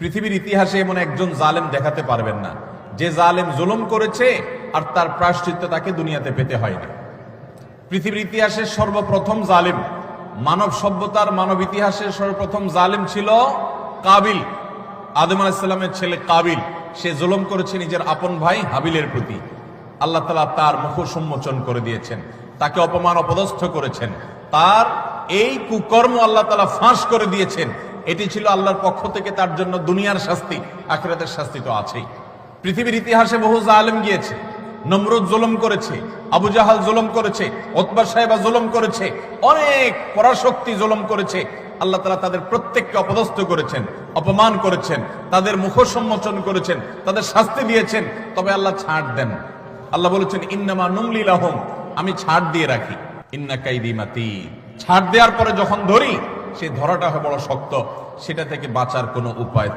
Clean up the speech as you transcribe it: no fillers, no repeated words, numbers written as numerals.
পৃথিবীর ইতিহাসে এমন একজন জালেম দেখাতে পারবেন না যে জালেম জুলুম করেছে আর তার প্রায়শ্চিত্ত তাকে দুনিয়াতে পেতে হয়নি। পৃথিবীর ইতিহাসের সর্বপ্রথম জালেম, মানব সভ্যতার মানব ইতিহাসের সর্বপ্রথম জালেম ছিল কাবিল। আদম আলাইহিস সালামের ছেলে কাবিল, সে জুলুম করেছে নিজের আপন ভাই হাবিলের প্রতি। আল্লাহ তাআলা তার মুখ উন্মোচন করে দিয়েছেন, তাকে অপমান অপদস্থ করেছেন, তার এই কুকর্ম আল্লাহ তাআলা ফাঁস করে দিয়েছেন। এটি ছিল আল্লাহর পক্ষ থেকে তার জন্য দুনিয়ার শাস্তি, আখিরাতের শাস্তি তো আছেই। পৃথিবীর ইতিহাসে বহু জালেম গিয়েছে, নমরুদ জুলুম করেছে, আবু জাহাল জুলুম করেছে, উতবা সাহেবা জুলুম করেছে, অনেক পরাশক্তি জুলুম করেছে। আল্লাহ তাআলা তাদের প্রত্যেককে অপদস্থ করেছেন, অপমান করেছেন, তাদের মুখ সম্মোচন করেছেন, তাদের শাস্তি দিয়েছেন। তবে আল্লাহ ছাড় দেন। আল্লাহ বলেছেন ইন্নামা নুমলি লাহুম, আমি ছাড় দিয়ে রাখি। ইন্না কাইদি মাতীন, ছাড় দেওয়ার পরে যখন ধরি, সেই ধরাটা হয় বড় শক্ত, সেটা থেকে বাঁচার কোনো উপায়